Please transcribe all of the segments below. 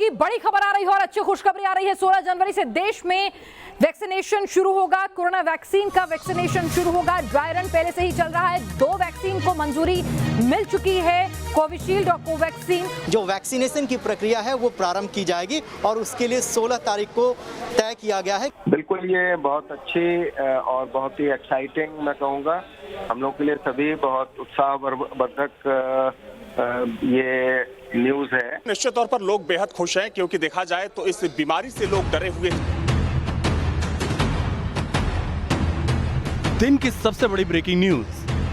की बड़ी खबर आ रही है और अच्छी खुशखबरी आ रही है। 16 जनवरी से देश में वैक्सीनेशन शुरू होगा। कोरोना वैक्सीन का वैक्सीनेशन शुरू होगा। ड्राई रन पहले से ही चल रहा है। 2 वैक्सीन को मंजूरी मिल चुकी है, कोविशील्ड और कोवैक्सीन। जो वैक्सीनेशन की प्रक्रिया है वो प्रारंभ की जाएगी और उसके लिए 16 तारीख को तय किया गया है। बिल्कुल, ये बहुत अच्छी और बहुत ही एक्साइटिंग मैं कहूँगा हम लोग के लिए सभी बहुत उत्साहवर्धक ये न्यूज़ है। निश्चित तौर पर लोग बेहद खुश हैं क्योंकि देखा जाए तो इस बीमारी से लोग डरे हुए हैं। दिन की सबसे बड़ी ब्रेकिंग न्यूज,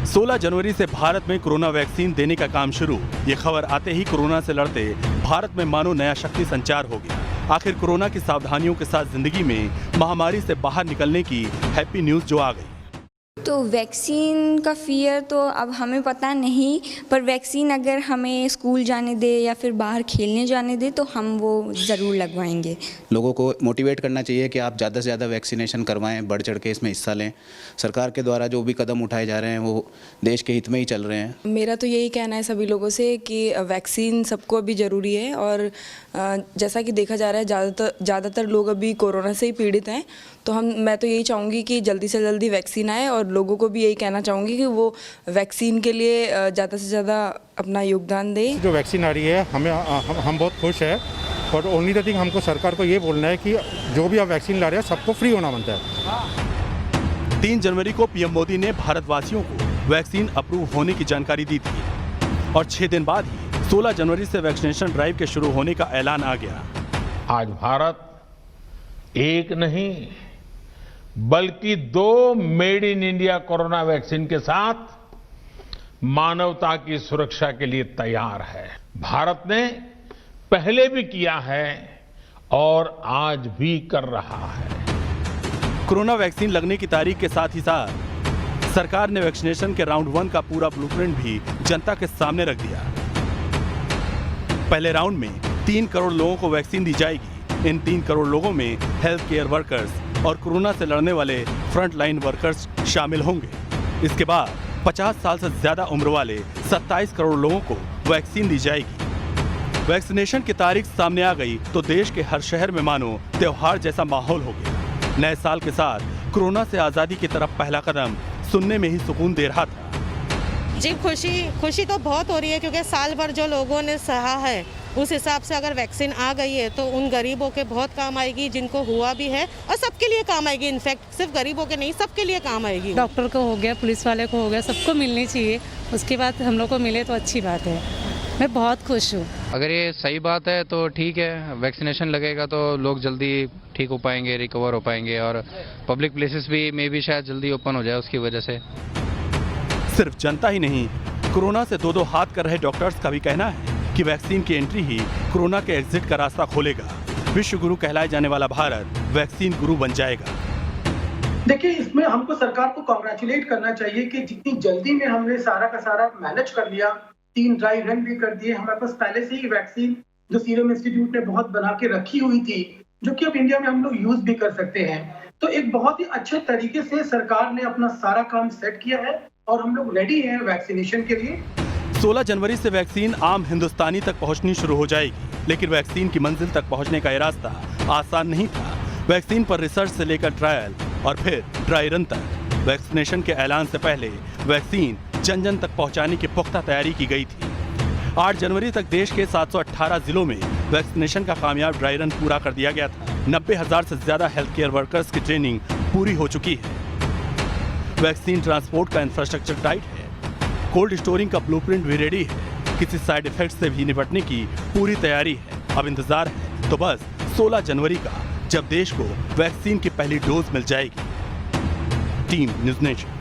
16 जनवरी से भारत में कोरोना वैक्सीन देने का काम शुरू। ये खबर आते ही कोरोना से लड़ते भारत में मानो नया शक्ति संचार हो गया। आखिर कोरोना की सावधानियों के साथ जिंदगी में महामारी से बाहर निकलने की हैप्पी न्यूज जो आ गई। तो वैक्सीन का फियर तो अब हमें पता नहीं, पर वैक्सीन अगर हमें स्कूल जाने दे या फिर बाहर खेलने जाने दे तो हम वो ज़रूर लगवाएंगे। लोगों को मोटिवेट करना चाहिए कि आप ज़्यादा से ज़्यादा वैक्सीनेशन करवाएं, बढ़ चढ़ के इसमें हिस्सा लें। सरकार के द्वारा जो भी कदम उठाए जा रहे हैं वो देश के हित में ही चल रहे हैं। मेरा तो यही कहना है सभी लोगों से कि वैक्सीन सबको अभी ज़रूरी है और जैसा कि देखा जा रहा है ज़्यादातर लोग अभी कोरोना से ही पीड़ित हैं, तो मैं तो यही चाहूँगी कि जल्दी से जल्दी वैक्सीन आए और लोगों को भी यही कहना चाहूँगी कि वो वैक्सीन के लिए ज़्यादा से ज़्यादा अपना योगदान दें। जो वैक्सीन आ रही है हम बहुत खुश हैं और ओनली द थिंग हमको सरकार को ये बोलना है कि जो भी आप वैक्सीन ला रहे हैं सबको फ्री होना बनता है। 3 जनवरी को पीएम मोदी ने भारतवासियों को वैक्सीन अप्रूव होने की जानकारी दी थी और 6 दिन बाद ही 16 जनवरी से वैक्सीनेशन ड्राइव के शुरू होने का ऐलान आ गया। आज भारत एक नहीं बल्कि 2 made in India corona vaccine के साथ मानवता की सुरक्षा के लिए तैयार है। भारत ने पहले भी किया है और आज भी कर रहा है। कोरोना वैक्सीन लगने की तारीख के साथ ही साथ सरकार ने वैक्सीनेशन के राउंड 1 का पूरा ब्लूप्रिंट भी जनता के सामने रख दिया। पहले राउंड में 3 करोड़ लोगों को वैक्सीन दी जाएगी। इन 3 करोड़ लोगों में हेल्थ केयर वर्कर्स और कोरोना से लड़ने वाले फ्रंट लाइन वर्कर्स शामिल होंगे। इसके बाद 50 साल से ज्यादा उम्र वाले 27 करोड़ लोगों को वैक्सीन दी जाएगी। वैक्सीनेशन की तारीख सामने आ गई तो देश के हर शहर में मानो त्योहार जैसा माहौल हो गया। नए साल के साथ कोरोना से आजादी की तरफ पहला कदम सुनने में ही सुकून दे रहा था। जी, खुशी तो बहुत हो रही है क्योंकि साल भर जो लोगों ने सहा है उस हिसाब से अगर वैक्सीन आ गई है तो उन गरीबों के बहुत काम आएगी जिनको हुआ भी है और सबके लिए काम आएगी। इनफैक्ट सिर्फ गरीबों के नहीं, सबके लिए काम आएगी। डॉक्टर को हो गया, पुलिस वाले को हो गया, सबको मिलनी चाहिए। उसके बाद हम लोग को मिले तो अच्छी बात है। मैं बहुत खुश हूँ। अगर ये सही बात है तो ठीक है, वैक्सीनेशन लगेगा तो लोग जल्दी ठीक हो पाएंगे, रिकवर हो पाएंगे और पब्लिक प्लेसेस भी मे भी शायद जल्दी ओपन हो जाए उसकी वजह से। सिर्फ जनता ही नहीं, कोरोना से 2-2 हाथ कर रहे डॉक्टर्स का भी कहना है कि वैक्सीन की एंट्री ही कोरोना के एग्जिट का रास्ता खोलेगा। विश्व गुरु कहलाए जाने वाला भारत वैक्सीन गुरु बन जाएगा। देखिए, इसमें हमको सरकार को कांग्रेचुलेट करना चाहिए कि जितनी जल्दी में हमने सारा का सारा मैनेज कर लिया, 3 ड्राई रन भी कर दिए। हमारे पास पहले से ही वैक्सीन जो सीरम इंस्टीट्यूट ने बहुत बना के रखी हुई थी, जो कि अब इंडिया में हम लोग यूज भी कर सकते हैं। तो एक बहुत ही अच्छे तरीके से सरकार ने अपना सारा काम सेट किया है और हम लोग रेडी हैं वैक्सीनेशन के लिए। 16 जनवरी से वैक्सीन आम हिंदुस्तानी तक पहुंचनी शुरू हो जाएगी, लेकिन वैक्सीन की मंजिल तक पहुंचने का ये रास्ता आसान नहीं था। वैक्सीन पर रिसर्च से लेकर ट्रायल और फिर ड्राई रन तक, वैक्सीनेशन के ऐलान से पहले वैक्सीन जन जन तक पहुंचाने की पुख्ता तैयारी की गई थी। 8 जनवरी तक देश के 718 जिलों में वैक्सीनेशन का कामयाब ड्राई रन पूरा कर दिया गया था। 90,000 से ज्यादा हेल्थ केयर वर्कर्स की ट्रेनिंग पूरी हो चुकी है। वैक्सीन ट्रांसपोर्ट का इंफ्रास्ट्रक्चर टाइट है। कोल्ड स्टोरिंग का ब्लूप्रिंट भी रेडी है। किसी साइड इफेक्ट से भी निपटने की पूरी तैयारी है। अब इंतजार है तो बस 16 जनवरी का, जब देश को वैक्सीन की पहली डोज मिल जाएगी। Team news nation.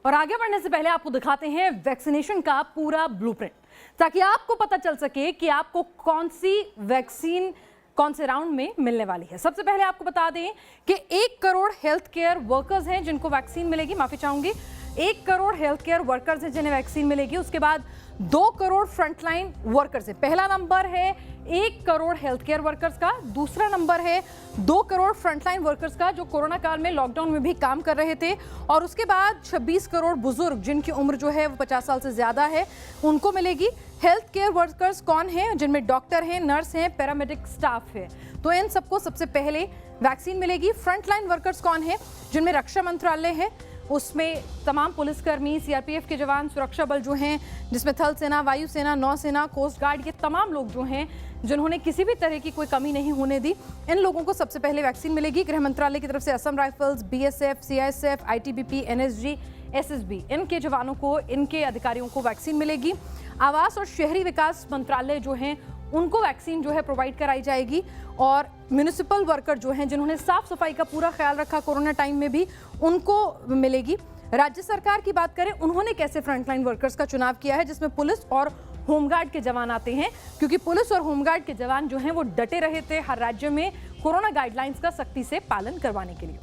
और आगे बढ़ने से पहले आपको दिखाते हैं वैक्सीनेशन का पूरा ब्लूप्रिंट, ताकि आपको पता चल सके कि आपको कौन सी वैक्सीन कौन से राउंड में मिलने वाली है। सबसे पहले आपको बता दें कि 1 करोड़ हेल्थ केयर वर्कर्स हैं जिनको वैक्सीन मिलेगी। माफी चाहूंगी, 1 करोड़ हेल्थ केयर वर्कर्स हैं जिन्हें वैक्सीन मिलेगी। उसके बाद 2 करोड़ फ्रंटलाइन वर्कर्स है। पहला नंबर है 1 करोड़ हेल्थ केयर वर्कर्स का, दूसरा नंबर है 2 करोड़ फ्रंटलाइन वर्कर्स का जो कोरोना काल में लॉकडाउन में भी काम कर रहे थे, और उसके बाद 26 करोड़ बुजुर्ग जिनकी उम्र जो है वो 50 साल से ज्यादा है उनको मिलेगी। हेल्थ केयर वर्कर्स कौन है? जिनमें डॉक्टर हैं, नर्स हैं, पैरामेडिक स्टाफ है, तो इन सबको सबसे पहले वैक्सीन मिलेगी। फ्रंटलाइन वर्कर्स कौन है? जिनमें रक्षा मंत्रालय है, उसमें तमाम पुलिसकर्मी, सीआरपीएफ के जवान, सुरक्षा बल जो हैं जिसमें थल सेना, वायुसेना, नौसेना, कोस्ट गार्ड, ये तमाम लोग जो हैं जिन्होंने किसी भी तरह की कोई कमी नहीं होने दी, इन लोगों को सबसे पहले वैक्सीन मिलेगी। गृह मंत्रालय की तरफ से Assam rifles, BSF, CISF, ITBP, NSG, SSB, इनके जवानों को, इनके अधिकारियों को वैक्सीन मिलेगी। आवास और शहरी विकास मंत्रालय जो हैं उनको वैक्सीन जो है प्रोवाइड कराई जाएगी, और म्युनिसिपल वर्कर जो हैं जिन्होंने साफ सफाई का पूरा ख्याल रखा कोरोना टाइम में भी, उनको मिलेगी। राज्य सरकार की बात करें, उन्होंने कैसे फ्रंटलाइन वर्कर्स का चुनाव किया है, जिसमें पुलिस और होमगार्ड के जवान आते हैं, क्योंकि पुलिस और होमगार्ड के जवान जो हैं वो डटे रहे थे हर राज्य में कोरोना गाइडलाइंस का सख्ती से पालन करवाने के लिए।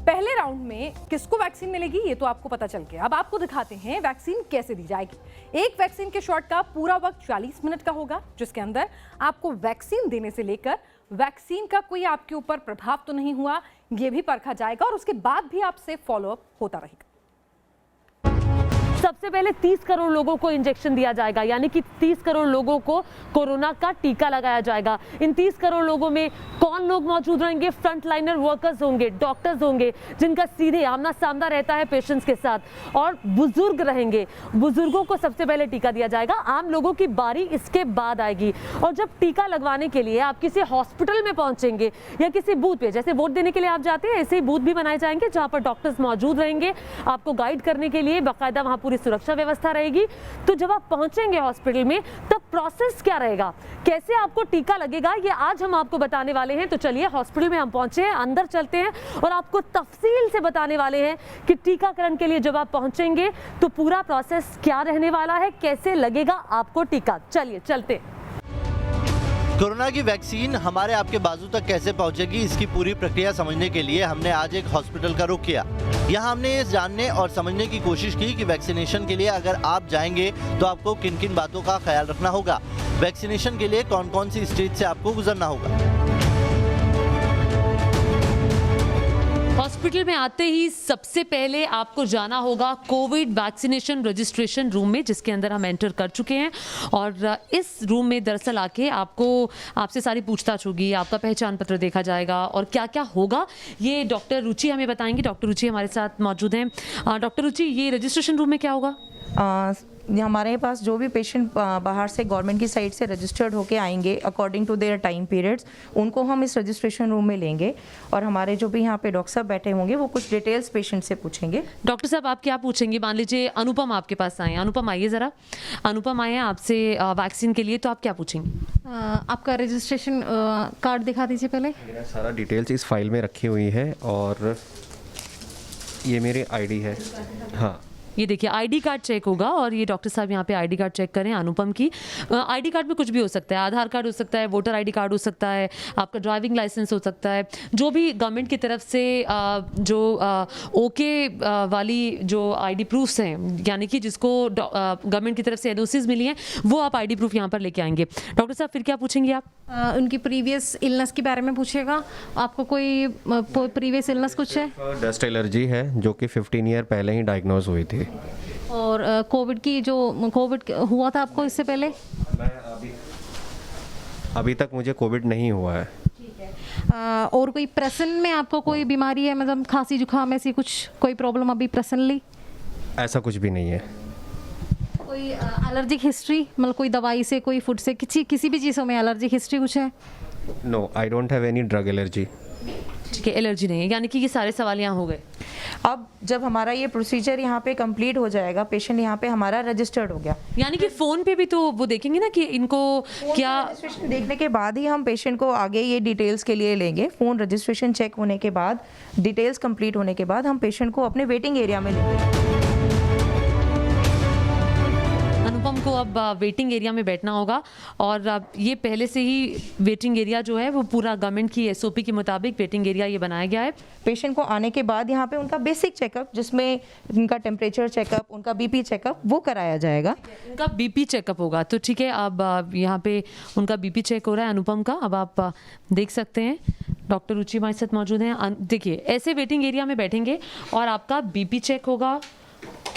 पहले राउंड में किसको वैक्सीन मिलेगी ये तो आपको पता चल गया। अब आपको दिखाते हैं वैक्सीन कैसे दी जाएगी। एक वैक्सीन के शॉट का पूरा वक्त 40 मिनट का होगा, जिसके अंदर आपको वैक्सीन देने से लेकर वैक्सीन का कोई आपके ऊपर प्रभाव तो नहीं हुआ ये भी परखा जाएगा, और उसके बाद भी आपसे फॉलोअप होता रहेगा। सबसे पहले 30 करोड़ लोगों को इंजेक्शन दिया जाएगा, यानी कि 30 करोड़ लोगों को कोरोना का टीका लगाया जाएगा। इन 30 करोड़ लोगों में कौन लोग मौजूद रहेंगे? फ्रंट लाइनर वर्कर्स होंगे, डॉक्टर्स होंगे जिनका सीधे आमना सामना रहता है पेशेंट्स के साथ, और बुजुर्ग रहेंगे। बुजुर्गों को सबसे पहले टीका दिया जाएगा, आम लोगों की बारी इसके बाद आएगी। और जब टीका लगवाने के लिए आप किसी हॉस्पिटल में पहुंचेंगे या किसी बूथ पे, जैसे वोट देने के लिए आप जाते हैं, ऐसे ही बूथ भी बनाए जाएंगे जहां पर डॉक्टर्स मौजूद रहेंगे आपको गाइड करने के लिए, बाकायदा वहां पूरी सुरक्षा व्यवस्था रहेगी। तो जब आप पहुंचेंगे हॉस्पिटल में तब प्रोसेस क्या रहेगा, कैसे आपको टीका लगेगा, ये आज हम आपको बताने वाले हैं। तो चलिए हॉस्पिटल में हम पहुंचे हैं, अंदर चलते हैं और आपको तफसील से बताने वाले हैं कि टीकाकरण के लिए जब आप पहुंचेंगे तो पूरा प्रोसेस क्या रहने वाला है, कैसे लगेगा आपको टीका। चलिए चलते हैं। कोरोना की वैक्सीन हमारे आपके बाजू तक कैसे पहुंचेगी, इसकी पूरी प्रक्रिया समझने के लिए हमने आज एक हॉस्पिटल का रुख किया। यहाँ हमने ये जानने और समझने की कोशिश की कि वैक्सीनेशन के लिए अगर आप जाएंगे तो आपको किन किन बातों का ख्याल रखना होगा, वैक्सीनेशन के लिए कौन कौन सी स्टेज से आपको गुजरना होगा। हॉस्पिटल में आते ही सबसे पहले आपको जाना होगा कोविड वैक्सीनेशन रजिस्ट्रेशन रूम में, जिसके अंदर हम एंटर कर चुके हैं। और इस रूम में दरअसल आके आपसे सारी पूछताछ होगी, आपका पहचान पत्र देखा जाएगा और क्या क्या होगा ये डॉक्टर रुचि हमें बताएंगी। डॉक्टर रुचि हमारे साथ मौजूद हैं। डॉक्टर रुचि, ये रजिस्ट्रेशन रूम में क्या होगा? हमारे पास जो भी पेशेंट बाहर से गवर्नमेंट की साइड से रजिस्टर्ड होके आएंगे according to their time periods, उनको हम इस रजिस्ट्रेशन रूम में लेंगे और हमारे जो भी यहाँ पे डॉक्टर साहब बैठे होंगे वो कुछ डिटेल्स पेशेंट से पूछेंगे। डॉक्टर साहब, आप क्या पूछेंगे? मान लीजिए अनुपम आपके पास आए। अनुपम आइए ज़रा। अनुपम आए हैं आपसे वैक्सीन के लिए, तो आप क्या पूछेंगे? आपका रजिस्ट्रेशन कार्ड दिखा दीजिए पहले। मेरा सारा डिटेल्स इस फाइल में रखी हुई है और ये मेरी आईडी है। हाँ, ये देखिए आईडी कार्ड चेक होगा और ये डॉक्टर साहब यहाँ पे आईडी कार्ड चेक करें अनुपम की। आईडी कार्ड में कुछ भी हो सकता है, आधार कार्ड हो सकता है, वोटर आईडी कार्ड हो सकता है, आपका ड्राइविंग लाइसेंस हो सकता है, जो भी गवर्नमेंट की तरफ से जो ओके वाली जो आईडी प्रूफ्स हैं, यानी कि जिसको गवर्नमेंट की तरफ से एनओसीज मिली हैं, वो आप आईडी प्रूफ यहाँ पर लेके आएंगे। डॉक्टर साहब फिर क्या पूछेंगे आप? उनकी प्रीवियस इलनेस के बारे में पूछेगा। आपको कोई प्रीवियस इलनेस कुछ है? डस्ट एलर्जी है जो कि 15 ईयर पहले ही डायग्नोज हुई थी। और कोविड हुआ था आपको इससे पहले? अभी तक मुझे कोविड नहीं हुआ है। ठीक है। और कोई प्रेजेंट में आपको कोई बीमारी है, मतलब खांसी जुकाम ऐसी कुछ कोई प्रॉब्लम अभी प्रेजेंटली? ऐसा कुछ भी नहीं है। कोई एलर्जिक हिस्ट्री, मतलब कोई दवाई से, कोई फूड से, किसी भी चीज़ों में एलर्जिक हिस्ट्री कुछ है? No, I don't have any drug allergy. ठीक है, एलर्जी नहीं है, यानी कि ये सारे सवाल यहाँ हो गए। अब जब हमारा ये प्रोसीजर यहाँ पे कंप्लीट हो जाएगा, पेशेंट यहाँ पे हमारा रजिस्टर्ड हो गया, यानी कि फ़ोन पे भी तो वो देखेंगे ना कि इनको क्या रजिस्ट्रेशन देखने के बाद ही हम पेशेंट को आगे ये डिटेल्स के लिए लेंगे। फ़ोन रजिस्ट्रेशन चेक होने के बाद, डिटेल्स कंप्लीट होने के बाद हम पेशेंट को अपने वेटिंग एरिया में लेंगे। अनुपम को अब वेटिंग एरिया में बैठना होगा और ये पहले से ही वेटिंग एरिया जो है वो पूरा गवर्नमेंट की SOP के मुताबिक वेटिंग एरिया ये बनाया गया है। पेशेंट को आने के बाद यहाँ पे उनका बेसिक चेकअप, जिसमें उनका टेम्परेचर चेकअप, उनका BP चेकअप, वो कराया जाएगा। उनका BP चेकअप होगा, तो ठीक है। अब यहाँ पे उनका BP चेक हो रहा है अनुपम का। अब आप देख सकते हैं डॉक्टर रुचि हमारे साथ मौजूद हैं। देखिए ऐसे वेटिंग एरिया में बैठेंगे और आपका BP चेक होगा,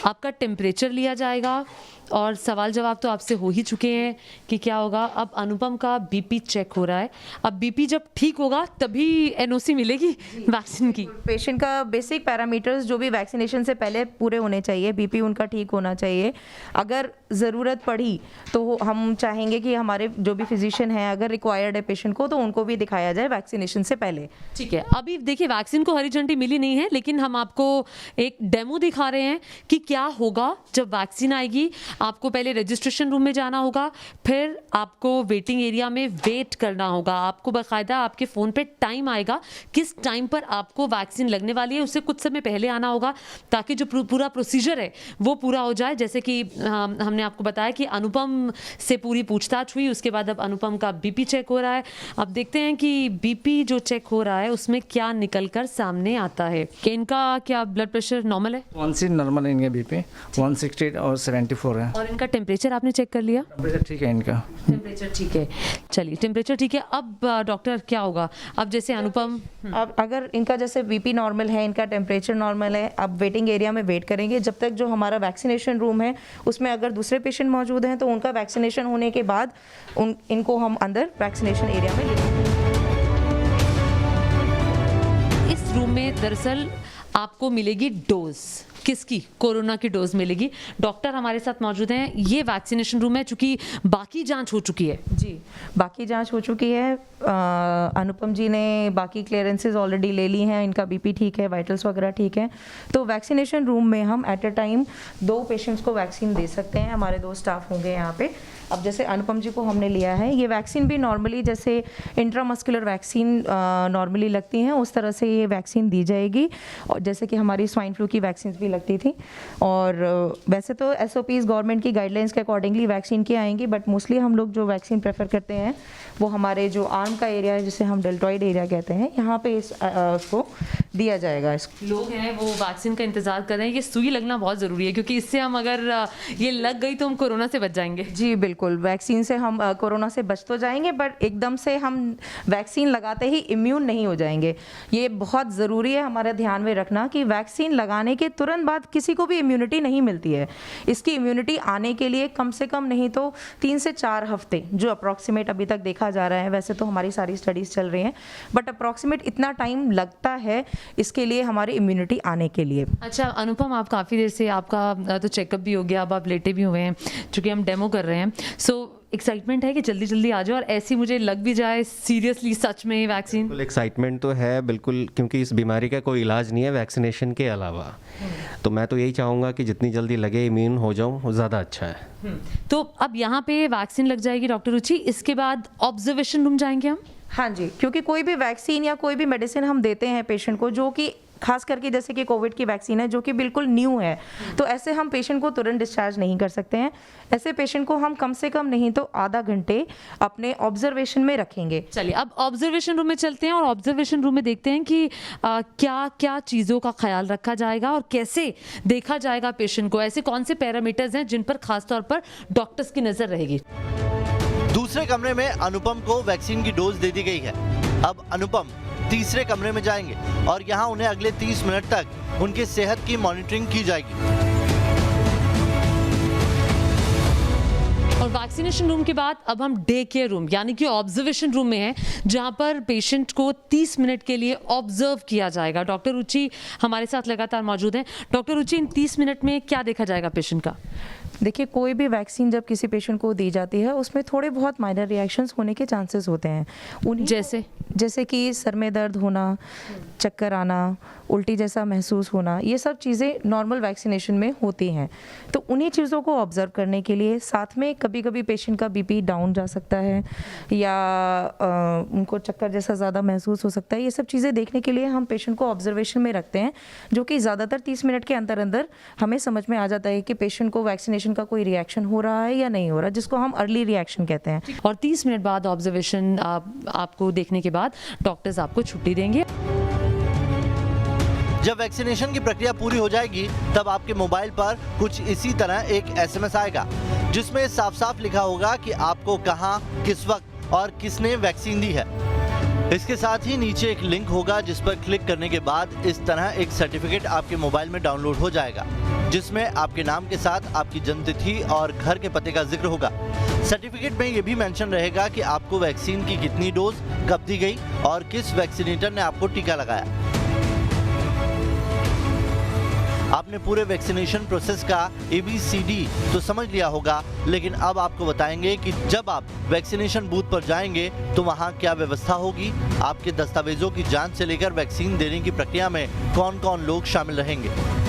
आपका टेम्परेचर लिया जाएगा और सवाल जवाब तो आपसे हो ही चुके हैं कि क्या होगा। अब अनुपम का BP चेक हो रहा है। अब BP जब ठीक होगा तभी NOC मिलेगी वैक्सीन की। पेशेंट का बेसिक पैरामीटर्स जो भी वैक्सीनेशन से पहले पूरे होने चाहिए, BP उनका ठीक होना चाहिए। अगर ज़रूरत पड़ी तो हम चाहेंगे कि हमारे जो भी फिजिशियन हैं, अगर रिक्वायर्ड है पेशेंट को, तो उनको भी दिखाया जाए वैक्सीनेशन से पहले। ठीक है। अभी देखिए वैक्सीन को हरी झंडी मिली नहीं है, लेकिन हम आपको एक डेमो दिखा रहे हैं कि क्या होगा जब वैक्सीन आएगी। आपको पहले रजिस्ट्रेशन रूम में जाना होगा, फिर आपको वेटिंग एरिया में वेट करना होगा। आपको बाकायदा आपके फ़ोन पे टाइम आएगा किस टाइम पर आपको वैक्सीन लगने वाली है, उससे कुछ समय पहले आना होगा ताकि जो पूरा प्रोसीजर है वो पूरा हो जाए। जैसे कि हमने आपको बताया कि अनुपम से पूरी पूछताछ हुई, उसके बाद अब अनुपम का BP चेक हो रहा है। अब देखते हैं कि BP जो चेक हो रहा है उसमें क्या निकल कर सामने आता है। इनका क्या ब्लड प्रेशर नॉर्मल है? 160 नॉर्मल है इनका, BP 160 और 74 है। और इनका टेम्परेचर आपने चेक कर लिया? टेम्परेचर ठीक है इनका। टेम्परेचर ठीक है, चलिए टेम्परेचर ठीक है। अब डॉक्टर क्या होगा अब जैसे अनुपम, अब अगर इनका जैसे BP नॉर्मल है, इनका टेम्परेचर नॉर्मल है, अब वेटिंग एरिया में वेट करेंगे जब तक जो हमारा वैक्सीनेशन रूम है उसमें अगर दूसरे पेशेंट मौजूद हैं तो उनका वैक्सीनेशन होने के बाद इनको हम अंदर वैक्सीनेशन एरिया में लेंगे। इस रूम में दरअसल आपको मिलेगी डोज। किसकी? कोरोना की डोज मिलेगी। डॉक्टर हमारे साथ मौजूद हैं। ये वैक्सीनेशन रूम है, चूंकि बाकी जांच हो चुकी है। जी, बाकी जांच हो चुकी है। अनुपम जी ने बाकी क्लियरेंसेस ऑलरेडी ले ली हैं, इनका BP ठीक है, वाइटल्स वगैरह ठीक है। तो वैक्सीनेशन रूम में हम एट अ टाइम 2 पेशेंट्स को वैक्सीन दे सकते हैं। हमारे 2 स्टाफ होंगे यहाँ पे। अब जैसे अनुपम जी को हमने लिया है, ये वैक्सीन भी नॉर्मली जैसे इंट्रामस्कुलर वैक्सीन नॉर्मली लगती हैं उस तरह से ये वैक्सीन दी जाएगी, और जैसे कि हमारी स्वाइन फ्लू की वैक्सीन भी लगती थी। और वैसे तो SOPs गवर्नमेंट की गाइडलाइंस के अकॉर्डिंगली वैक्सीन की आएंगी, बट मोस्टली हम लोग जो वैक्सीन प्रेफर करते हैं वो हमारे जो आर्म का एरिया है, जिसे हम डेल्टॉइड एरिया कहते हैं, यहाँ पे उसको दिया जाएगा। इसको लोग हैं वो वैक्सीन का इंतजार कर रहे हैं। ये सुई लगना बहुत ज़रूरी है क्योंकि इससे हम अगर ये लग गई तो हम कोरोना से बच जाएंगे। जी बिल्कुल, वैक्सीन से हम कोरोना से बच तो जाएंगे, बट एकदम से हम वैक्सीन लगाते ही इम्यून नहीं हो जाएंगे। ये बहुत ज़रूरी है हमारे ध्यान में रखना कि वैक्सीन लगाने के तुरंत बाद किसी को भी इम्यूनिटी नहीं मिलती है। इसकी इम्यूनिटी आने के लिए कम से कम नहीं तो 3 से 4 हफ्ते, जो अप्रॉक्सीमेट अभी तक देखा जा रहा है, वैसे तो हमारी सारी स्टडीज़ चल रही हैं, बट अप्रॉक्सीमेट इतना टाइम लगता है इसके लिए हमारी इम्यूनिटी आने के लिए। अच्छा अनुपम, आप काफ़ी देर से आपका तो चेकअप भी हो गया, अब आप लेटे भी हुए हैं, चूँकि हम डेमो कर रहे हैं। सो एक्साइटमेंट है कि जल्दी जल्दी आ जाओ और ऐसी मुझे लग भी जाए सीरियसली सच में वैक्सीन। बिल्कुल एक्साइटमेंट तो है बिल्कुल, क्योंकि इस बीमारी का कोई इलाज नहीं है वैक्सीनेशन के अलावा। तो मैं तो यही चाहूँगा कि जितनी जल्दी लगे इम्यून हो जाऊँ वो ज़्यादा अच्छा है। तो अब यहाँ पे वैक्सीन लग जाएगी डॉक्टर रुचि, इसके बाद ऑब्जर्वेशन रूम जाएंगे हम? हाँ जी, क्योंकि कोई भी वैक्सीन या कोई भी मेडिसिन हम देते हैं पेशेंट को, जो कि खास करके जैसे कि कोविड की वैक्सीन है जो कि बिल्कुल न्यू है, तो ऐसे हम पेशेंट को तुरंत डिस्चार्ज नहीं कर सकते हैं। ऐसे पेशेंट को हम कम से कम नहीं तो आधा घंटे अपने ऑब्जर्वेशन में रखेंगे। चलिए अब ऑब्जर्वेशन रूम में चलते हैं और ऑब्जर्वेशन रूम में देखते हैं कि क्या क्या चीज़ों का ख्याल रखा जाएगा और कैसे देखा जाएगा पेशेंट को। ऐसे कौन से पैरामीटर्स हैं जिन पर खासतौर पर डॉक्टर्स की नज़र रहेगी। दूसरे कमरे में अनुपम को वैक्सीन की डोज दे दी गई है। अब अनुपम तीसरे कमरे में जाएंगे और यहाँ उन्हें अगले 30 मिनट तक उनकी सेहत की मॉनिटरिंग की जाएगी। और वैक्सीनेशन रूम के बाद अब हम डे केयर रूम यानी कि ऑब्जर्वेशन रूम में हैं, जहां पर पेशेंट को 30 मिनट के लिए ऑब्जर्व किया जाएगा। डॉक्टर रुचि हमारे साथ लगातार मौजूद हैं। डॉक्टर रुचि, इन 30 मिनट में क्या देखा जाएगा पेशेंट का? देखिए, कोई भी वैक्सीन जब किसी पेशेंट को दी जाती है उसमें थोड़े बहुत माइनर रिएक्शंस होने के चांसेस होते हैं। उन्हीं जैसे कि सर में दर्द होना, चक्कर आना, उल्टी जैसा महसूस होना, ये सब चीज़ें नॉर्मल वैक्सीनेशन में होती हैं। तो उन्हीं चीज़ों को ऑब्जर्व करने के लिए साथ में कभी कभी पेशेंट का BP डाउन जा सकता है या उनको चक्कर जैसा ज़्यादा महसूस हो सकता है। ये सब चीज़ें देखने के लिए हम पेशेंट को ऑब्जर्वेशन में रखते हैं, जो कि ज़्यादातर 30 मिनट के अंदर अंदर हमें समझ में आ जाता है कि पेशेंट को वैक्सीनेशन वैक्सीनेशन का कोई रिएक्शन हो रहा है या नहीं हो रहा, जिसको हम अर्ली रिएक्शन कहते हैं। और 30 मिनट बाद ऑब्जर्वेशन आपको देखने के बाद डॉक्टर्स आपको छुट्टी देंगे। जब वैक्सीनेशन की प्रक्रिया पूरी हो जाएगी तब आपके मोबाइल पर कुछ इसी तरह एक SMS आएगा जिसमें साफ साफ लिखा होगा कि आपको कहां, किस वक्त और किसने वैक्सीन दी है। इसके साथ ही नीचे एक लिंक होगा जिस पर क्लिक करने के बाद इस तरह एक सर्टिफिकेट आपके मोबाइल में डाउनलोड हो जाएगा जिसमें आपके नाम के साथ आपकी जन्मतिथि और घर के पते का जिक्र होगा। सर्टिफिकेट में ये भी मेंशन रहेगा कि आपको वैक्सीन की कितनी डोज कब दी गई और किस वैक्सीनेटर ने आपको टीका लगाया। आपने पूरे वैक्सीनेशन प्रोसेस का ABCD तो समझ लिया होगा, लेकिन अब आपको बताएंगे कि जब आप वैक्सीनेशन बूथ पर जाएंगे तो वहां क्या व्यवस्था होगी, आपके दस्तावेजों की जांच से लेकर वैक्सीन देने की प्रक्रिया में कौन कौन लोग शामिल रहेंगे।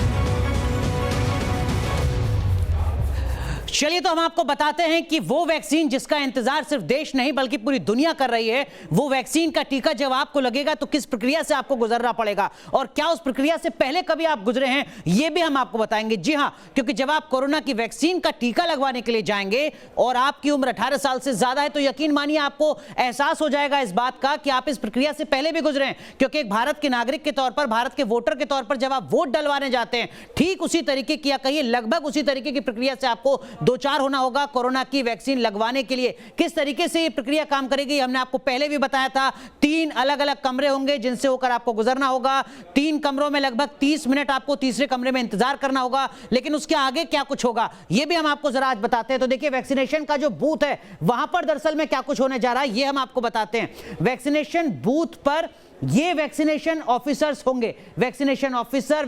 चलिए तो हम आपको बताते हैं कि वो वैक्सीन जिसका इंतजार सिर्फ देश नहीं बल्कि पूरी दुनिया कर रही है, वो वैक्सीन का टीका जब आपको लगेगा तो किस प्रक्रिया से आपको गुजरना पड़ेगा और क्या उस प्रक्रिया से पहले कभी आप गुजरे हैं, ये भी हम आपको बताएंगे। जी हां, क्योंकि जब आप कोरोना की वैक्सीन का टीका लगवाने के लिए जाएंगे और आपकी उम्र 18 साल से ज्यादा है तो यकीन मानिए आपको एहसास हो जाएगा इस बात का कि आप इस प्रक्रिया से पहले भी गुजरे हैं। क्योंकि एक भारत के नागरिक के तौर पर, भारत के वोटर के तौर पर जब आप वोट डलवाने जाते हैं, ठीक उसी तरीके की या कहिए लगभग उसी तरीके की प्रक्रिया से आपको दो चार होना होगा कोरोना की वैक्सीन लगवाने के लिए। किस तरीके से ये प्रक्रिया काम करेगी हमने आपको पहले भी बताया था। 3 अलग अलग कमरे होंगे जिनसे होकर आपको गुजरना होगा। 3 कमरों में लगभग 30 मिनट आपको तीसरे कमरे में इंतजार करना होगा। लेकिन उसके आगे क्या कुछ होगा ये भी हम आपको जरा आज बताते हैं। तो देखिए वैक्सीनेशन का जो बूथ है वहां पर दरअसल में क्या कुछ होने जा रहा है ये हम आपको बताते हैं। वैक्सीनेशन बूथ पर ये वैक्सीनेशन ऑफिसर्स होंगे, वैक्सीनेशन ऑफिसर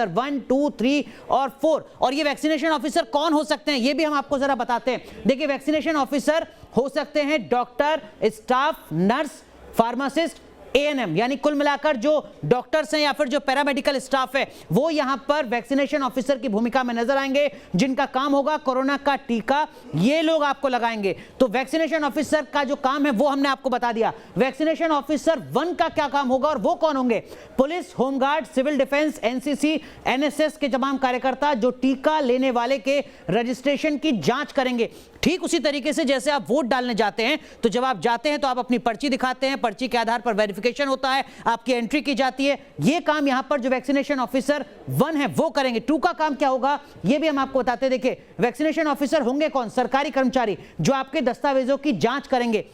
1, 2, 3 और 4। और ये वैक्सीनेशन ऑफिसर कौन हो सकते हैं ये भी हम आपको जरा बताते हैं। देखिए वैक्सीनेशन ऑफिसर हो सकते हैं doctor, staff, nurse, pharmacist, ANM, यानी कुल मिलाकर जो डॉक्टर्स हैं या फिर जो पैरामेडिकल स्टाफ है वो यहां पर वैक्सीनेशन ऑफिसर की भूमिका में नजर आएंगे, जिनका काम होगा कोरोना का टीका ये लोग आपको लगाएंगे। तो वैक्सीनेशन ऑफिसर का जो काम है वो हमने आपको बता दिया। वैक्सीनेशन ऑफिसर 1 का क्या काम होगा और वो कौन होंगे? Police, home guard, civil defence, NCC, NSS के तमाम कार्यकर्ता जो टीका लेने वाले के रजिस्ट्रेशन की जांच करेंगे। ठीक उसी तरीके से जैसे आप वोट डालने जाते हैं तो जब आप जाते हैं तो आप अपनी पर्ची दिखाते हैं, पर्ची के आधार पर वेरिफिकेशन होता है, आपकी एंट्री की जाती है। ये काम यहां पर जो वैक्सीनेशन ऑफिसर 1 है वो करेंगे। 2 का काम क्या होगा ये भी हम आपको बताते हैं। देखिए वैक्सीनेशन ऑफिसर होंगे कौन? सरकारी कर्मचारी जो आपके दस्तावेजों की जांच करेंगे।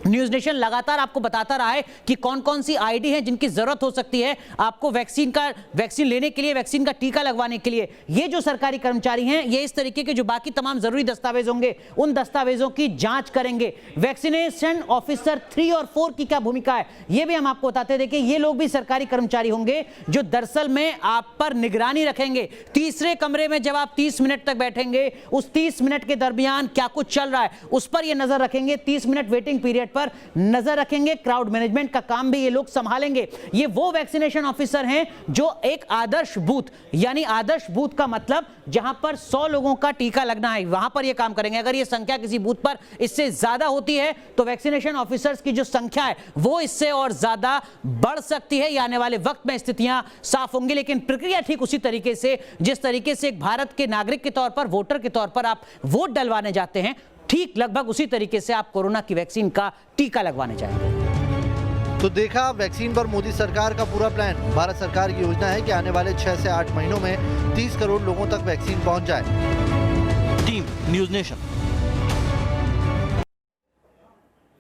न्यूज नेशन लगातार आपको बताता रहा है कि कौन कौन सी आईडी है जिनकी जरूरत हो सकती है आपको वैक्सीन लेने के लिए, वैक्सीन का टीका लगवाने के लिए। ये जो सरकारी कर्मचारी हैं ये इस तरीके के जो बाकी तमाम जरूरी दस्तावेज होंगे उन दस्तावेजों की जांच करेंगे। वैक्सीनेशन ऑफिसर 3 और 4 की क्या भूमिका है ये भी हम आपको बताते हैं। देखिए ये लोग भी सरकारी कर्मचारी होंगे जो दरअसल में आप पर निगरानी रखेंगे। तीसरे कमरे में जब आप 30 मिनट तक बैठेंगे उस 30 मिनट के दरमियान क्या कुछ चल रहा है उस पर ये नजर रखेंगे। 30 मिनट वेटिंग पीरियड पर नजर रखेंगे। क्राउड मैनेजमेंट का काम भी ये लोग संभालेंगे। ये वो वैक्सीनेशन ऑफिसर हैं जो एक आदर्श बूथ, यानी आदर्श बूथ का मतलब जहां पर 100 लोगों का टीका लगना है वहां पर ये काम करेंगे। अगर ये संख्या किसी बूथ पर इससे ज्यादा होती है तो वैक्सीनेशन ऑफिसर्स की जो संख्या है वो इससे और ज्यादा बढ़ सकती है। ये आने वाले वक्त में स्थितियां साफ होंगी, लेकिन प्रक्रिया ठीक उसी तरीके से जिस तरीके से एक भारत के नागरिक के तौर पर, वोटर के तौर पर आप वोट डलवाने जाते हैं, ठीक लगभग उसी तरीके से आप कोरोना की वैक्सीन का टीका लगवाने जाएंगे। तो देखा वैक्सीन पर मोदी सरकार का पूरा प्लान। भारत सरकार की योजना है कि आने वाले 6 से 8 महीनों में 30 करोड़ लोगों तक वैक्सीन पहुंच जाए। Team news nation.